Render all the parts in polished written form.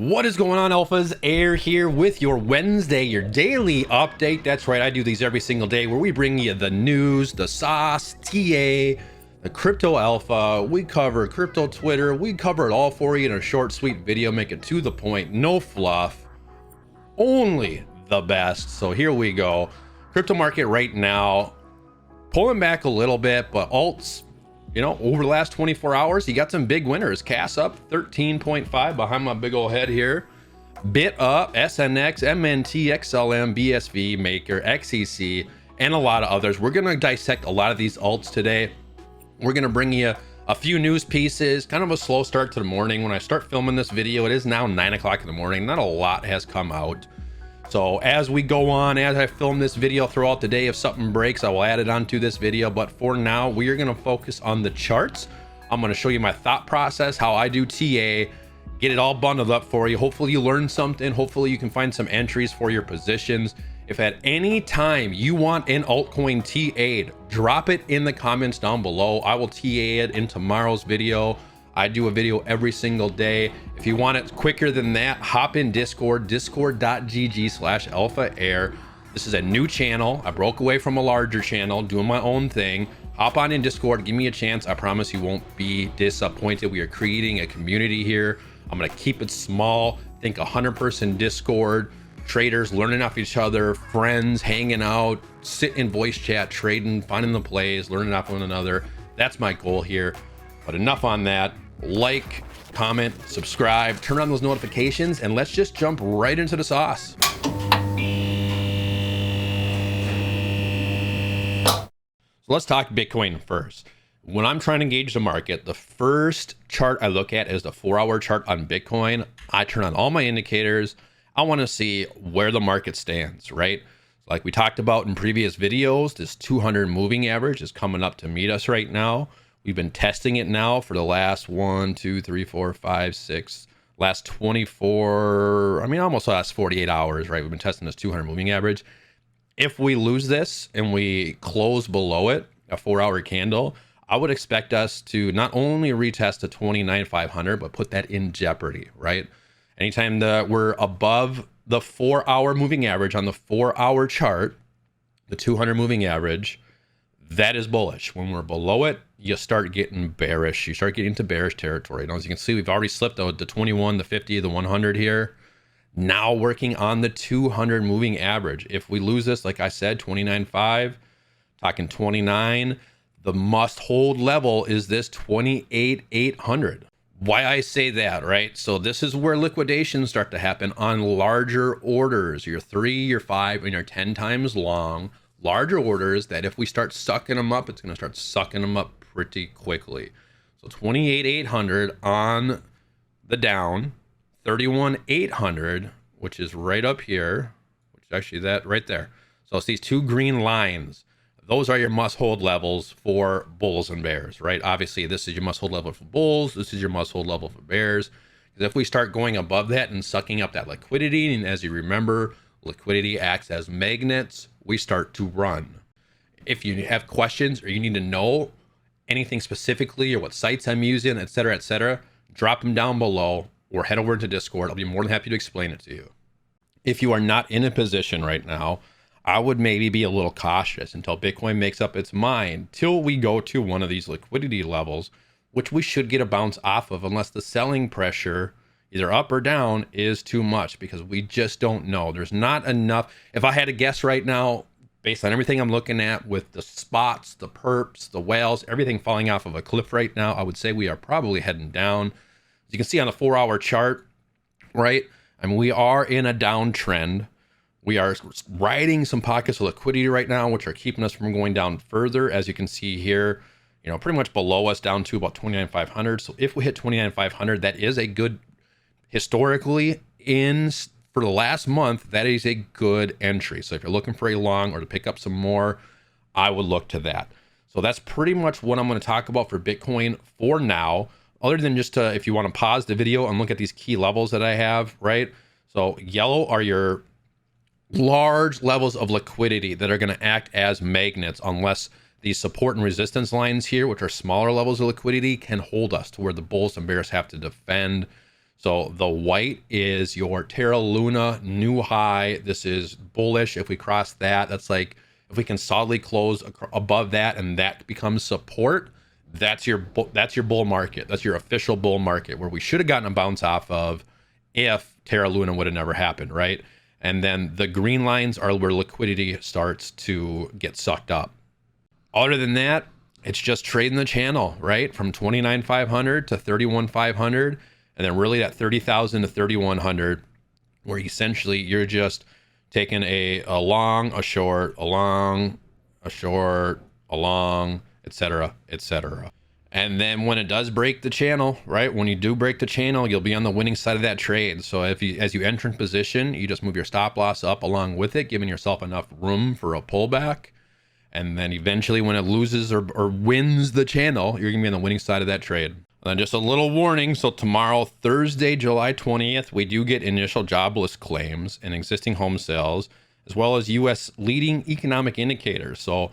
What is going on, Alphas? Aere here with your Wednesday, your daily update. That's right, I do these every single day where we bring you the news, the sauce, TA, the crypto alpha. We cover crypto Twitter. We cover it all for you in a short, sweet video. Make it to the point, no fluff, only the best. So here we go. Crypto market right now, pulling back a little bit, but alts, over the last 24 hours, you got some big winners. KAS up 13.5 behind my big old head here. Bit up, SNX, MNT, XLM, BSV, Maker, XEC, and a lot of others. We're going to dissect a lot of these alts today. We're going to bring you a few news pieces, kind of a slow start to the morning. When I start filming this video, it is now 9 o'clock in the morning. Not a lot has come out. So as we go on, as I film this video throughout the day, if something breaks, I will add it onto this video. But for now, we are going to focus on the charts. I'm going to show you my thought process, how I do TA, get it all bundled up for you. Hopefully you learn something. Hopefully you can find some entries for your positions. If at any time you want an altcoin TA'd, drop it in the comments down below. I will TA it in tomorrow's video. I do a video every single day. If you want it quicker than that, hop in Discord, discord.gg/Alpha Aere. This is a new channel. I broke away from a larger channel, doing my own thing. Hop on in Discord, give me a chance. I promise you won't be disappointed. We are creating a community here. I'm gonna keep it small. Think 100-person Discord, traders learning off each other, friends hanging out, sitting in voice chat, trading, finding the plays, learning off one another. That's my goal here. But enough on that. Like, comment, subscribe, turn on those notifications, and let's just jump right into the sauce. So let's talk Bitcoin first. When I'm trying to gauge the market, the first chart I look at is the 4-hour chart on Bitcoin. I turn on all my indicators. I want to see where the market stands, right? Like we talked about in previous videos, this 200 moving average is coming up to meet us right now. We've been testing it now for the last 1, 2, 3, 4, 5, 6, last 24, almost the last 48 hours, right? We've been testing this 200 moving average. If we lose this and we close below it, a 4-hour candle, I would expect us to not only retest the 29,500, but put that in jeopardy, right? Anytime that we're above the 4-hour moving average on the 4-hour chart, the 200 moving average, that is bullish. When we're below it, you start getting bearish. You start getting into bearish territory. Now, as you can see, we've already slipped out the 21, the 50, the 100 here. Now working on the 200 moving average. If we lose this, like I said, 29.5, talking 29, the must hold level is this 28,800. Why I say that, right? So this is where liquidations start to happen on larger orders, your 3, your 5, and your 10 times long. Larger orders that if we start sucking them up, it's going to start sucking them up pretty quickly. So 28,800 on the down, 31,800, which is right up here, which is actually that right there. So it's these two green lines. Those are your must hold levels for bulls and bears, right? Obviously, this is your must hold level for bulls. This is your must hold level for bears. Because if we start going above that and sucking up that liquidity, and as you remember, liquidity acts as magnets, we start to run. If you have questions or you need to know anything specifically or what sites I'm using, etc., drop them down below or head over to Discord. I'll be more than happy to explain it to you. If you are not in a position right now, I would maybe be a little cautious until Bitcoin makes up its mind, till we go to one of these liquidity levels, which we should get a bounce off of unless the selling pressure either up or down is too much, because we just don't know. There's not enough. If I had to guess right now, based on everything I'm looking at with the spots, the perps, the whales, everything falling off of a cliff right now, I would say we are probably heading down. As you can see on the 4-hour chart, right? We are in a downtrend. We are riding some pockets of liquidity right now, which are keeping us from going down further. As you can see here, pretty much below us down to about 29,500. So if we hit 29,500, that is a good, historically, for the last month, that is a good entry. So if you're looking for a long or to pick up some more, I would look to that. So that's pretty much what I'm going to talk about for Bitcoin for now, other than just if you want to pause the video and look at these key levels that I have, right? So yellow are your large levels of liquidity that are going to act as magnets unless these support and resistance lines here, which are smaller levels of liquidity, can hold us to where the bulls and bears have to defend. So the white is your Terra Luna new high. This is bullish. If we cross that, that's like, if we can solidly close above that and that becomes support, that's your bull market. That's your official bull market, where we should have gotten a bounce off of if Terra Luna would have never happened, right? And then the green lines are where liquidity starts to get sucked up. Other than that, it's just trading the channel, right? From 29,500 to 31,500, and then really at 30,000 to 3,100, where essentially you're just taking a long, a short, a long, a short, a long, etc., etc. And then when it does break the channel, right? When you do break the channel, you'll be on the winning side of that trade. So if you, as you enter in position, you just move your stop loss up along with it, giving yourself enough room for a pullback. And then eventually when it loses or wins the channel, you're gonna be on the winning side of that trade. And then just a little warning. So tomorrow, Thursday, July 20th, we do get initial jobless claims and existing home sales, as well as US leading economic indicators. So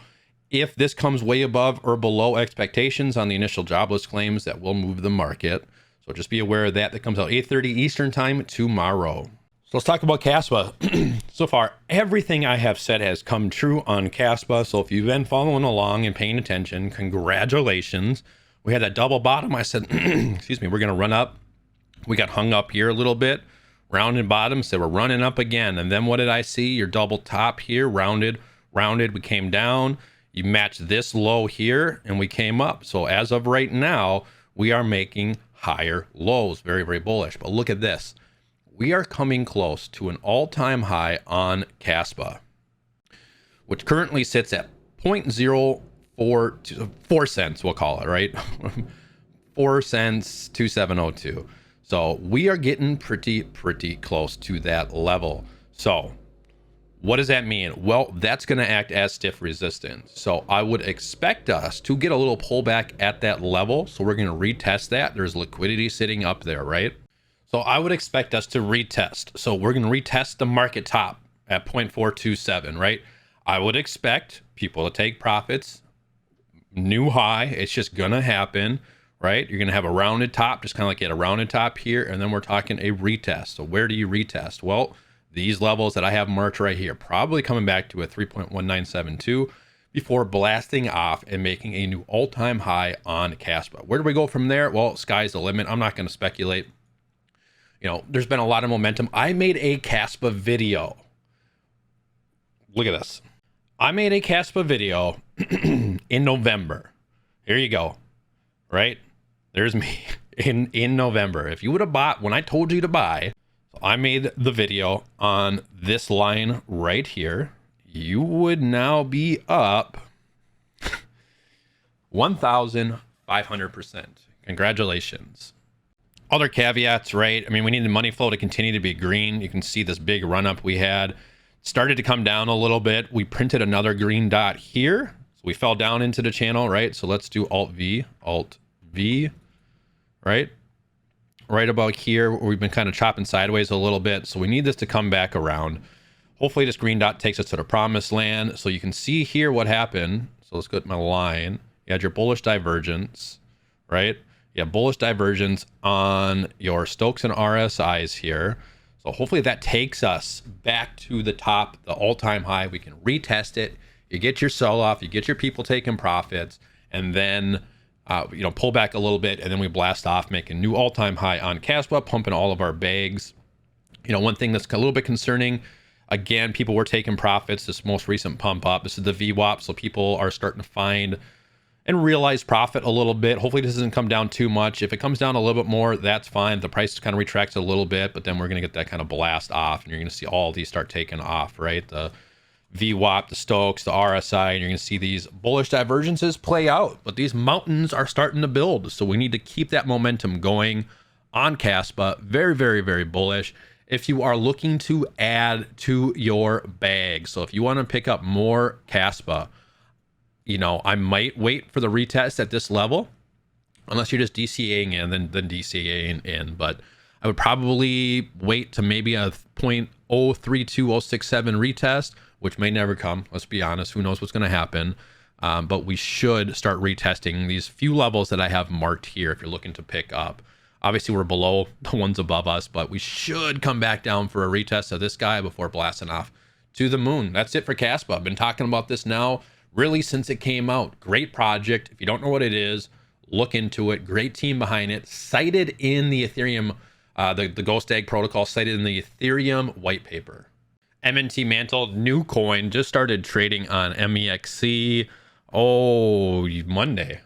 if this comes way above or below expectations on the initial jobless claims, that will move the market. So just be aware of that. That comes out 8:30 Eastern time tomorrow. So let's talk about Kaspa. So far, everything I have said has come true on Kaspa. So if you've been following along and paying attention, congratulations. We had that double bottom. I said, excuse me, we're going to run up. We got hung up here a little bit, rounded bottom, said we're running up again. And then what did I see? Your double top here, rounded, we came down. You matched this low here and we came up. So as of right now, we are making higher lows. Very, very bullish. But look at this. We are coming close to an all-time high on Kaspa, which currently sits at 0.04 cents, we'll call it, right? 4 cents, 2702. So we are getting pretty close to that level. So what does that mean? Well, that's going to act as stiff resistance. So I would expect us to get a little pullback at that level. So we're going to retest that. There's liquidity sitting up there, right? So I would expect us to retest. So we're going to retest the market top at 0.427, right? I would expect people to take profits, new high. It's just going to happen, right? You're going to have a rounded top, just kind of like get a rounded top here. And then we're talking a retest. So where do you retest? Well, these levels that I have marked right here, probably coming back to a 3.1972 before blasting off and making a new all-time high on Kaspa. Where do we go from there? Well, sky's the limit. I'm not going to speculate. You know, there's been a lot of momentum. I made a Kaspa video. Look at this. I made a Kaspa video in November. Here you go. Right? There's me in November. If you would have bought when I told you to buy, so I made the video on this line right here. You would now be up 1,500%. Congratulations. Other caveats, right? I mean, we need the money flow to continue to be green. You can see this big run up we had started to come down a little bit. We printed another green dot here. So we fell down into the channel, right? So let's do Alt V, right? Right about here, where we've been kind of chopping sideways a little bit. So we need this to come back around. Hopefully this green dot takes us to the promised land. So you can see here what happened. So let's go to my line. You had your bullish divergence, right? You have bullish divergence on your Stokes and RSIs here. So hopefully that takes us back to the top, the all-time high. We can retest it. You get your sell-off, you get your people taking profits, and then pull back a little bit, and then we blast off, make a new all-time high on Kaspa, pumping all of our bags. You know, one thing that's a little bit concerning, again, people were taking profits this most recent pump up. This is the VWAP, so people are starting to find and realize profit a little bit. Hopefully this doesn't come down too much. If it comes down a little bit more, that's fine. The price kind of retracts a little bit, but then we're going to get that kind of blast off, and you're going to see all these start taking off, right? The VWAP, the Stokes, the RSI, and you're going to see these bullish divergences play out. But these mountains are starting to build, so we need to keep that momentum going on Kaspa. Very, very, very bullish. If you are looking to add to your bag, so if you want to pick up more Kaspa, I might wait for the retest at this level, unless you're just DCAing in, then DCAing in. But I would probably wait to maybe a 0.032067 retest, which may never come. Let's be honest. Who knows what's going to happen? But we should start retesting these few levels that I have marked here if you're looking to pick up. Obviously, we're below the ones above us, but we should come back down for a retest of this guy before blasting off to the moon. That's it for Kaspa. I've been talking about this now really since it came out. Great project. If you don't know what it is, look into it. Great team behind it. Cited in the Ethereum, the Ghost Egg protocol, cited in the Ethereum white paper. MNT Mantle, new coin, just started trading on MEXC. Monday.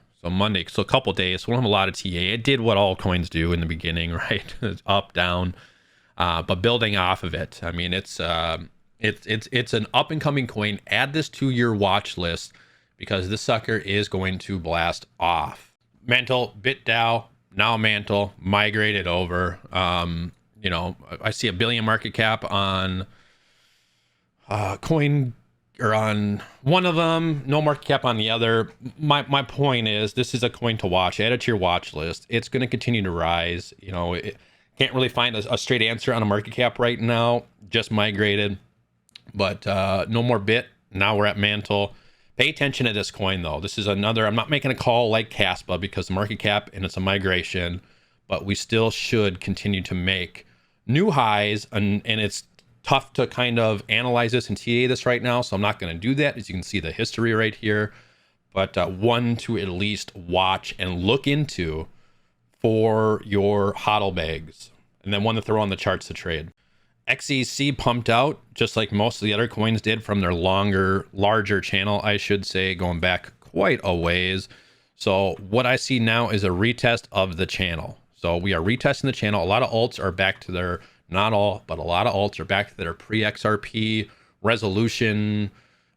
So a couple days. So we don't have a lot of TA. It did what all coins do in the beginning, right? It's up, down, but building off of it. I mean, it's an up and coming coin. Add this to your watch list because this sucker is going to blast off. Mantle, BitDAO, now Mantle, migrated over. You know, I see $1 billion market cap on coin, or on one of them, no market cap on the other. My point is, this is a coin to watch. Add it to your watch list. It's going to continue to rise. You know, it can't really find a straight answer on a market cap right now. Just migrated, but no more bit. Now we're at Mantle. Pay attention to this coin though. This is another. I'm not making a call like Kaspa because the market cap and it's a migration, but we still should continue to make new highs, and it's tough to kind of analyze this and TA this right now, so I'm not going to do that. As you can see the history right here, but one to at least watch and look into for your hodl bags, and then one to throw on the charts to trade. XEC pumped out just like most of the other coins did from their larger channel, I should say, going back quite a ways. So what I see now is a retest of the channel. So we are retesting the channel. A lot of alts are back to their, not all, but a lot of alts are back to their pre-XRP resolution,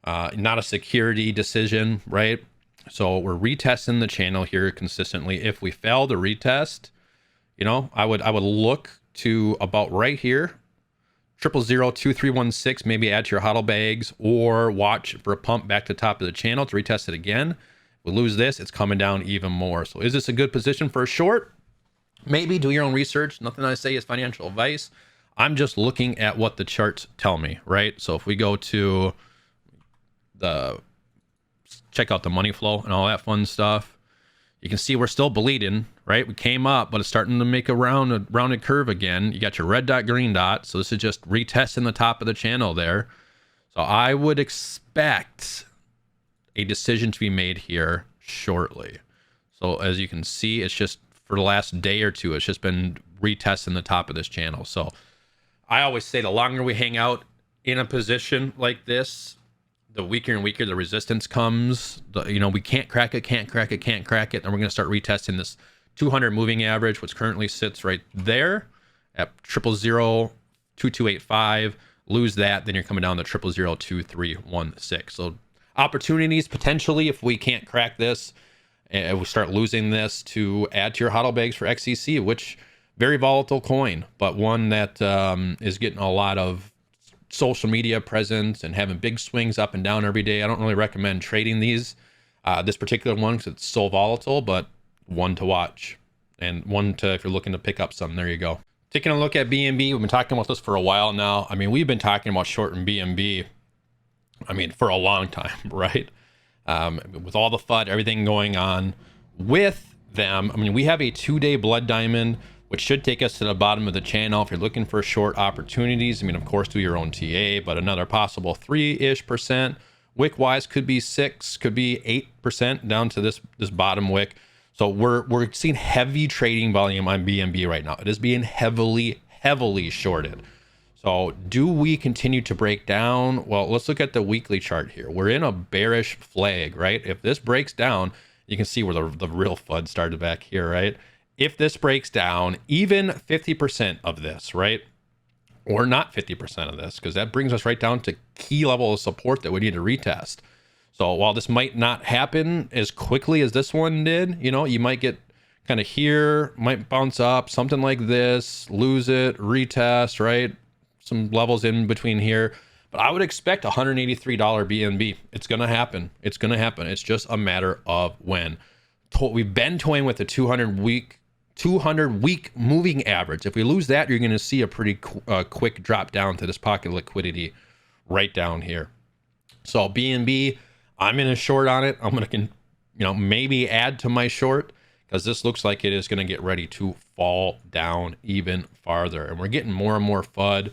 not a security decision, right? So we're retesting the channel here consistently. If we fail to retest, you know, I would look to about right here, 0002316, maybe add to your hodl bags, or watch for a pump back to the top of the channel to retest it again. If we lose this, it's coming down even more. So is this a good position for a short? Maybe. Do your own research. Nothing I say is financial advice. I'm just looking at what the charts tell me, right? So if we go to check out the money flow and all that fun stuff, you can see we're still bleeding, right? We came up, but it's starting to make a rounded curve again. You got your red dot, green dot. So this is just retesting the top of the channel there. So I would expect a decision to be made here shortly. So as you can see, it's just for the last day or two, it's just been retesting the top of this channel. So I always say the longer we hang out in a position like this, the weaker and weaker the resistance comes. You know, we can't crack it, and we're going to start retesting this 200 moving average, which currently sits right there at 0002285. Lose that, then you're coming down to 0002316. So opportunities potentially, if we can't crack this and we start losing this, to add to your hodl bags for XEC, which very volatile coin, but one that is getting a lot of social media presence and having big swings up and down every day. I don't really recommend trading this particular one because it's so volatile, but one to watch, and one to, if you're looking to pick up some, there you go. Taking a look at BNB, we've been talking about this for a while now. I mean, we've been talking about shorting BNB, I mean, for a long time, right? With all the FUD, everything going on with them. I mean, we have a 2-day blood diamond, which should take us to the bottom of the channel. If you're looking for short opportunities, I mean, of course, do your own TA, but another possible 3-ish%. Wick wise could be 6, could be 8% down to this bottom wick. So we're seeing heavy trading volume on BNB right now. It is being heavily shorted. So do we continue to break down? Well, let's look at the weekly chart here. We're in a bearish flag, right? If this breaks down, you can see where the real FUD started back here, right? If this breaks down, even 50% of this, right? Or not 50% of this, because that brings us right down to key level of support that we need to retest. So while this might not happen as quickly as this one did, you know, you might get kind of here, might bounce up, something like this, lose it, retest, right? Some levels in between here. But I would expect $183 BNB. It's going to happen. It's going to happen. It's just a matter of when. We've been toying with the 200 week moving average. If we lose that, you're going to see a pretty quick drop down to this pocket of liquidity right down here. So BNB, I'm in a short on it. I'm going to, maybe add to my short because this looks like it is going to get ready to fall down even farther. And we're getting more and more FUD.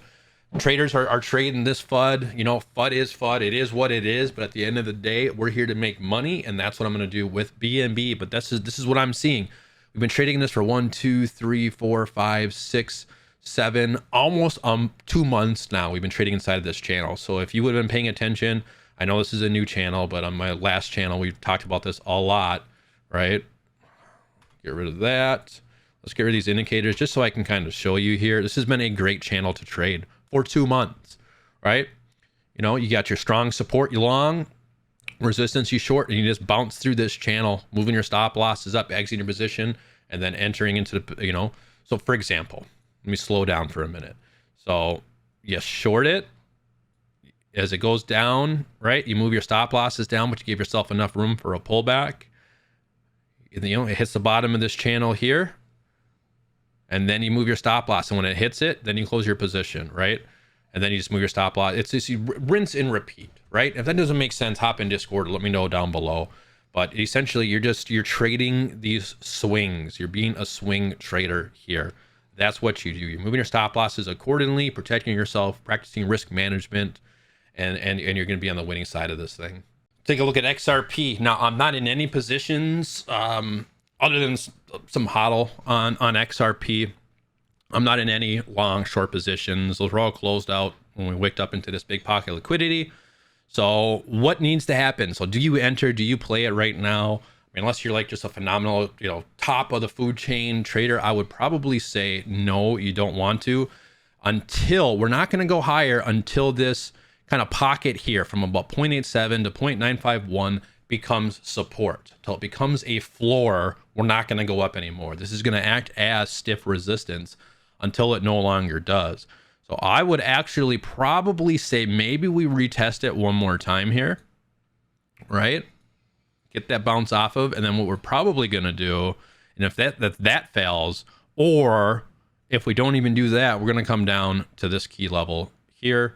Traders are trading this FUD. You know, FUD is FUD. It is what it is. But at the end of the day, we're here to make money, and that's what I'm going to do with BNB. But this is what I'm seeing. We've been trading this for 1, 2, 3, 4, 5, 6, 7, almost 2 months now. We've been trading inside of this channel. So if you would have been paying attention, I know this is a new channel, but on my last channel, we've talked about this a lot, right? Get rid of that. Let's get rid of these indicators just so I can kind of show you here. This has been a great channel to trade for 2 months, right? You know, you got your strong support, you long, resistance, you short, and you just bounce through this channel, moving your stop losses up, exiting your position, and then entering into the, you know. So for example, let me slow down for a minute. So you short it. As it goes down, right, you move your stop losses down, but you give yourself enough room for a pullback. You know, it hits the bottom of this channel here, and then you move your stop loss, and when it hits it, then you close your position, right? And then you just move your stop loss. It's just you rinse and repeat, right? If that doesn't make sense, hop in Discord, let me know down below. But essentially, you're trading these swings. You're being a swing trader here. That's what you do. You're moving your stop losses accordingly, protecting yourself, practicing risk management, and you're going to be on the winning side of this thing. Take a look at XRP. Now, I'm not in any positions other than some hodl on XRP. I'm not in any long short positions. Those were all closed out when we waked up into this big pocket of liquidity. So what needs to happen? So do you enter? Do you play it right now? I mean, unless you're like just a phenomenal, you know, top of the food chain trader, I would probably say no, you don't want to, until we're not going to go higher until this kind of pocket here from about 0.87 to 0.951 becomes support. Until it becomes a floor, we're not going to go up anymore. This is going to act as stiff resistance until it no longer does. So I would actually probably say maybe we retest it one more time here, right? Get that bounce off of, and then what we're probably going to do, and if that fails, or if we don't even do that, we're going to come down to this key level here.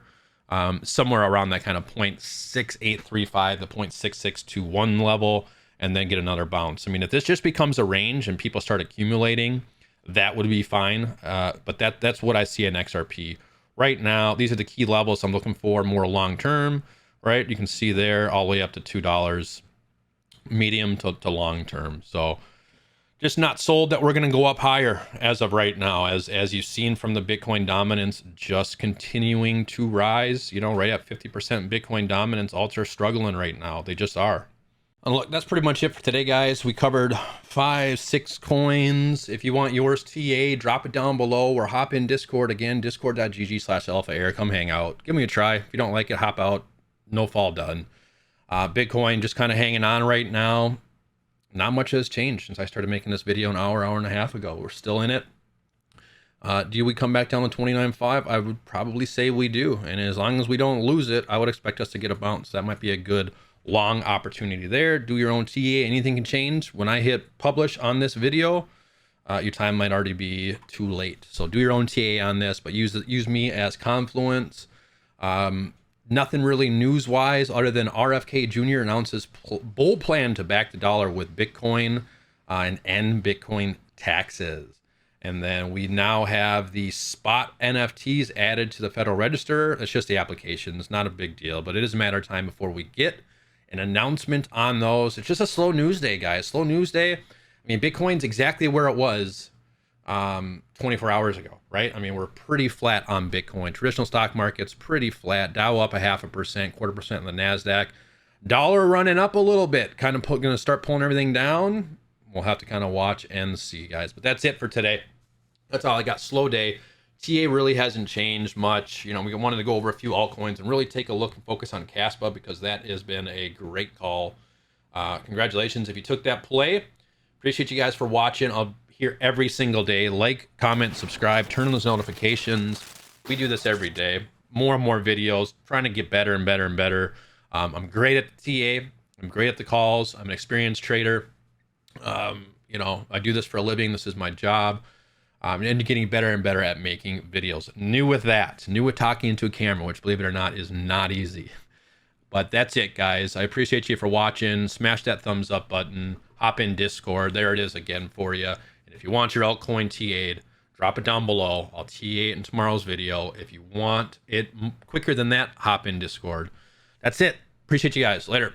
Somewhere around that kind of 0.6835 to 0.6621 level, and then get another bounce. I mean, if this just becomes a range and people start accumulating, that would be fine. But that's what I see in XRP right now. These are the key levels I'm looking for more long term, right? You can see there all the way up to $2, medium to long term. So just not sold that we're going to go up higher as of right now, as you've seen from the Bitcoin dominance just continuing to rise, you know, right at 50% Bitcoin dominance. Alts are struggling right now. They just are. And look, that's pretty much it for today, guys. We covered 5, 6 coins. If you want yours TA, drop it down below or hop in Discord. Again, discord.gg/Alpha Aere. Come hang out. Give me a try. If you don't like it, hop out. No fall done. Bitcoin just kind of hanging on right now. Not much has changed since I started making this video an hour and a half ago. We're still in it. Do we come back down to 29.5? I would probably say we do. And as long as we don't lose it, I would expect us to get a bounce. That might be a good long opportunity there. Do your own TA. Anything can change. When I hit publish on this video, your time might already be too late. So do your own TA on this, but use me as confluence. Nothing really news-wise other than RFK Jr. announces bold plan to back the dollar with Bitcoin and end Bitcoin taxes. And then we now have the spot NFTs added to the Federal Register. It's just the application. It's not a big deal, but it is a matter of time before we get an announcement on those. It's just a slow news day, guys. Slow news day. I mean, Bitcoin's exactly where it was 24 hours ago, right? I mean, we're pretty flat on Bitcoin. Traditional stock market's pretty flat. Dow up 0.5%, 0.25% in the NASDAQ. Dollar running up a little bit, kind of going to start pulling everything down. We'll have to kind of watch and see, guys. But that's it for today. That's all I got. Slow day. TA really hasn't changed much. You know, we wanted to go over a few altcoins and really take a look and focus on Kaspa because that has been a great call. Congratulations if you took that play. Appreciate you guys for watching. I'll here every single day. Like, comment, subscribe, turn on those notifications. We do this every day. More and more videos, trying to get better and better and better. I'm great at the TA. I'm great at the calls. I'm an experienced trader. You know, I do this for a living. This is my job. And getting better and better at making videos. New with that. New with talking into a camera, which, believe it or not, is not easy. But that's it, guys. I appreciate you for watching. Smash that thumbs up button. Hop in Discord. There it is again for you. And if you want your altcoin TA'd, drop it down below. I'll TA it in tomorrow's video. If you want it quicker than that, hop in Discord. That's it. Appreciate you guys. Later.